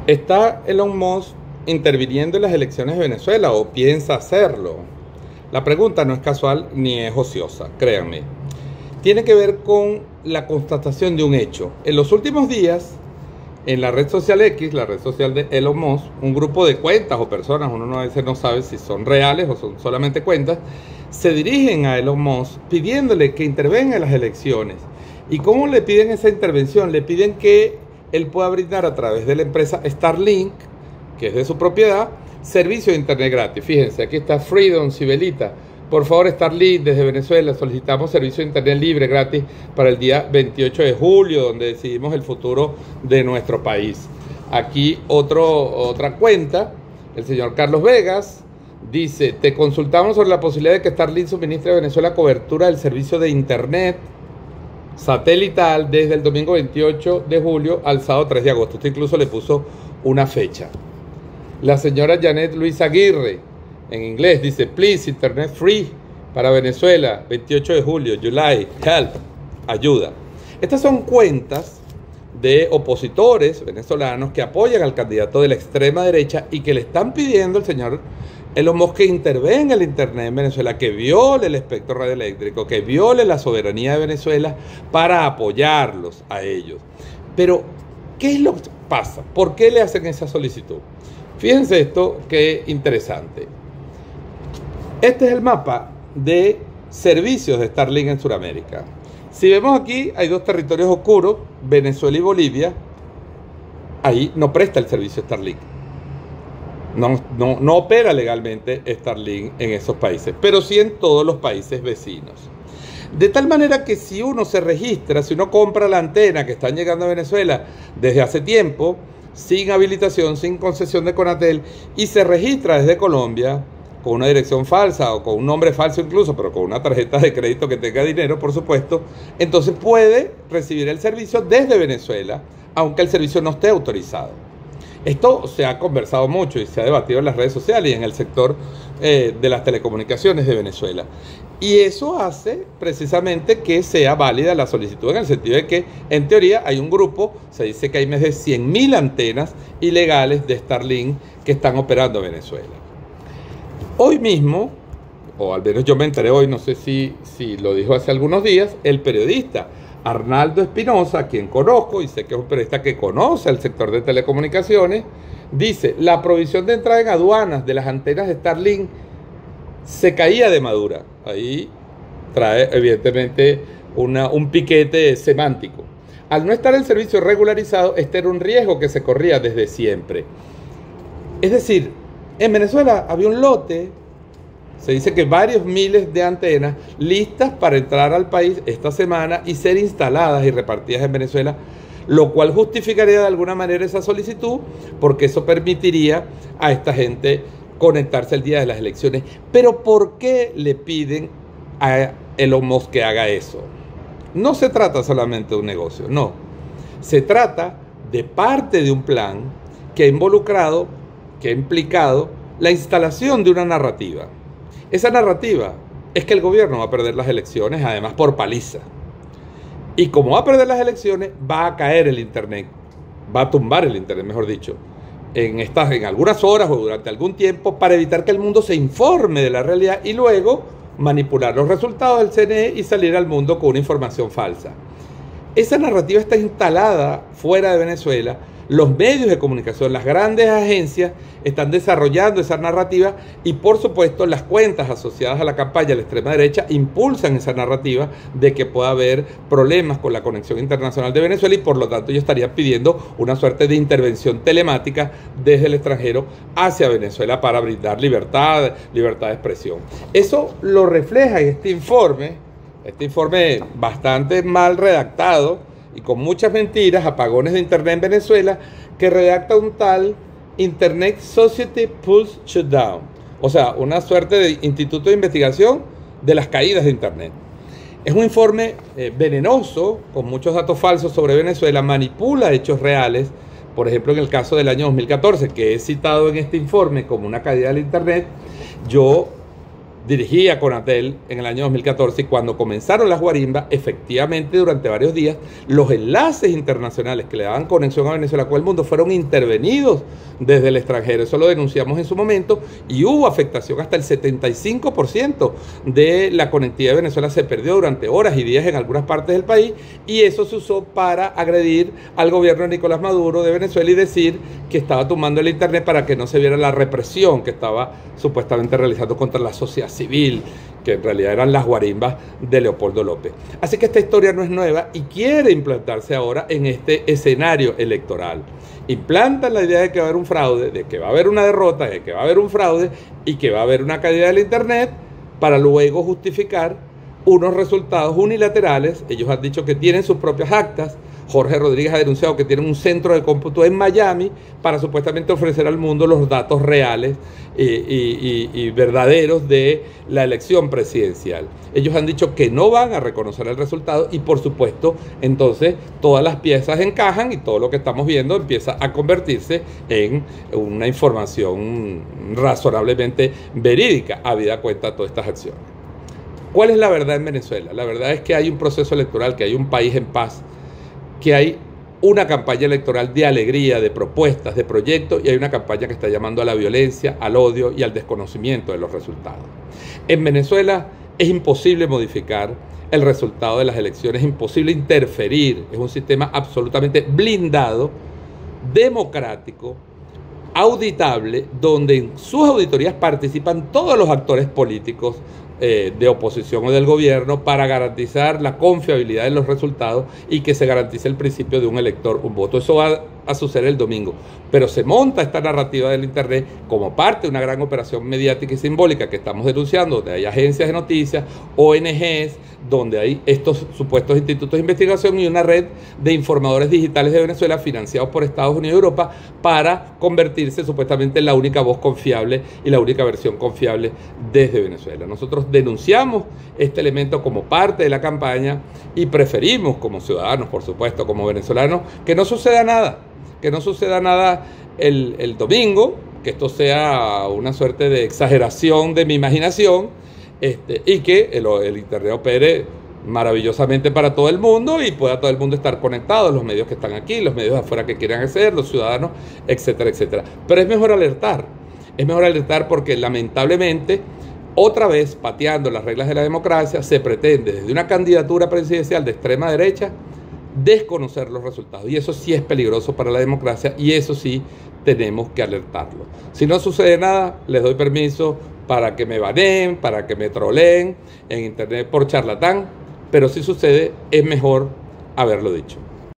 ¿Está Elon Musk interviniendo en las elecciones de Venezuela o piensa hacerlo? La pregunta no es casual ni es ociosa, créanme. Tiene que ver con la constatación de un hecho. En los últimos días, en la red social X, la red social de Elon Musk, un grupo de cuentas o personas, uno a veces no sabe si son reales o son solamente cuentas, se dirigen a Elon Musk pidiéndole que intervenga en las elecciones. ¿Y cómo le piden esa intervención? Le piden que él pueda brindar a través de la empresa Starlink, que es de su propiedad, servicio de internet gratis. Fíjense, aquí está Freedom Sibelita. Por favor, Starlink, desde Venezuela solicitamos servicio de internet libre gratis para el día 28 de julio, donde decidimos el futuro de nuestro país. Aquí otra cuenta, el señor Carlos Vegas, dice: te consultamos sobre la posibilidad de que Starlink suministre a Venezuela cobertura del servicio de internet satelital desde el domingo 28 de julio al sábado 3 de agosto. Usted incluso le puso una fecha. La señora Janet Luis Aguirre, en inglés, dice: please, internet free para Venezuela, 28 de julio, July, help, ayuda. Estas son cuentas de opositores venezolanos que apoyan al candidato de la extrema derecha y que le están pidiendo al señor Elon Musk que intervenga el internet en Venezuela, que viole el espectro radioeléctrico, que viole la soberanía de Venezuela para apoyarlos a ellos. Pero, ¿qué es lo que pasa? ¿Por qué le hacen esa solicitud? Fíjense esto, qué interesante. Este es el mapa de servicios de Starlink en Sudamérica. Si vemos aquí, hay dos territorios oscuros, Venezuela y Bolivia. Ahí no presta el servicio Starlink. No opera legalmente Starlink en esos países, pero sí en todos los países vecinos. De tal manera que si uno se registra, si uno compra la antena que están llegando a Venezuela desde hace tiempo, sin habilitación, sin concesión de Conatel, y se registra desde Colombia, con una dirección falsa o con un nombre falso incluso, pero con una tarjeta de crédito que tenga dinero, por supuesto, entonces puede recibir el servicio desde Venezuela, aunque el servicio no esté autorizado. Esto se ha conversado mucho y se ha debatido en las redes sociales y en el sector de las telecomunicaciones de Venezuela. Y eso hace precisamente que sea válida la solicitud, en el sentido de que, en teoría, hay un grupo, se dice que hay más de 100.000 antenas ilegales de Starlink que están operando en Venezuela. Hoy mismo, o al menos yo me enteré hoy, no sé si lo dijo hace algunos días, el periodista Arnaldo Espinosa, a quien conozco y sé que es un periodista que conoce el sector de telecomunicaciones, dice: la provisión de entrada en aduanas de las antenas de Starlink se caía de madura. Ahí trae evidentemente un piquete semántico. Al no estar el servicio regularizado, este era un riesgo que se corría desde siempre. Es decir, en Venezuela había un lote, se dice que varios miles de antenas listas para entrar al país esta semana y ser instaladas y repartidas en Venezuela, lo cual justificaría de alguna manera esa solicitud, porque eso permitiría a esta gente conectarse el día de las elecciones. Pero ¿por qué le piden a Elon Musk que haga eso? No se trata solamente de un negocio, no. Se trata de parte de un plan que ha involucrado, que ha implicado la instalación de una narrativa. Esa narrativa es que el gobierno va a perder las elecciones, además por paliza. Y como va a perder las elecciones, va a caer el internet, va a tumbar el internet, mejor dicho, en algunas horas o durante algún tiempo, para evitar que el mundo se informe de la realidad y luego manipular los resultados del CNE y salir al mundo con una información falsa. Esa narrativa está instalada fuera de Venezuela. Los medios de comunicación, las grandes agencias están desarrollando esa narrativa y, por supuesto, las cuentas asociadas a la campaña de la extrema derecha impulsan esa narrativa de que pueda haber problemas con la conexión internacional de Venezuela y, por lo tanto, ellos estarían pidiendo una suerte de intervención telemática desde el extranjero hacia Venezuela para brindar libertad de expresión. Eso lo refleja en este informe bastante mal redactado y con muchas mentiras, apagones de internet en Venezuela, que redacta un tal Internet Society Pulse Shutdown, o sea, una suerte de instituto de investigación de las caídas de internet. Es un informe venenoso, con muchos datos falsos sobre Venezuela, manipula hechos reales. Por ejemplo, en el caso del año 2014, que he citado en este informe como una caída del internet, yo dirigía Conatel en el año 2014 y cuando comenzaron las guarimbas, efectivamente durante varios días, los enlaces internacionales que le daban conexión a Venezuela con el mundo fueron intervenidos desde el extranjero. Eso lo denunciamos en su momento y hubo afectación. Hasta el 75% de la conectividad de Venezuela se perdió durante horas y días en algunas partes del país, y eso se usó para agredir al gobierno de Nicolás Maduro de Venezuela y decir que estaba tumbando el internet para que no se viera la represión que estaba supuestamente realizando contra la sociedad civil, que en realidad eran las guarimbas de Leopoldo López. Así que esta historia no es nueva y quiere implantarse ahora en este escenario electoral. Implantan la idea de que va a haber un fraude, de que va a haber una derrota, de que va a haber un fraude y que va a haber una caída del internet, para luego justificar unos resultados unilaterales. Ellos han dicho que tienen sus propias actas. Jorge Rodríguez ha denunciado que tienen un centro de cómputo en Miami para supuestamente ofrecer al mundo los datos reales y verdaderos de la elección presidencial. Ellos han dicho que no van a reconocer el resultado y por supuesto entonces todas las piezas encajan y todo lo que estamos viendo empieza a convertirse en una información razonablemente verídica, habida cuenta de todas estas acciones. ¿Cuál es la verdad en Venezuela? La verdad es que hay un proceso electoral, que hay un país en paz, que hay una campaña electoral de alegría, de propuestas, de proyectos, y hay una campaña que está llamando a la violencia, al odio y al desconocimiento de los resultados. En Venezuela es imposible modificar el resultado de las elecciones, es imposible interferir, es un sistema absolutamente blindado, democrático, auditable, donde en sus auditorías participan todos los actores políticos de oposición o del gobierno para garantizar la confiabilidad de los resultados y que se garantice el principio de un elector, un voto. Eso va a suceder el domingo, pero se monta esta narrativa del internet como parte de una gran operación mediática y simbólica que estamos denunciando, donde hay agencias de noticias, ONGs, donde hay estos supuestos institutos de investigación y una red de informadores digitales de Venezuela financiados por Estados Unidos y Europa para convertirse supuestamente en la única voz confiable y la única versión confiable desde Venezuela. Nosotros denunciamos este elemento como parte de la campaña y preferimos, como ciudadanos, por supuesto, como venezolanos, que no suceda nada, el domingo, que esto sea una suerte de exageración de mi imaginación, y que el internet opere maravillosamente para todo el mundo y pueda todo el mundo estar conectado, los medios que están aquí, los medios de afuera que quieran hacer, los ciudadanos, etcétera, etcétera. Pero es mejor alertar porque lamentablemente, otra vez pateando las reglas de la democracia, se pretende desde una candidatura presidencial de extrema derecha desconocer los resultados, y eso sí es peligroso para la democracia y eso sí tenemos que alertarlo. Si no sucede nada, les doy permiso para que me baneen, para que me troleen en internet por charlatán, pero si sucede es mejor haberlo dicho.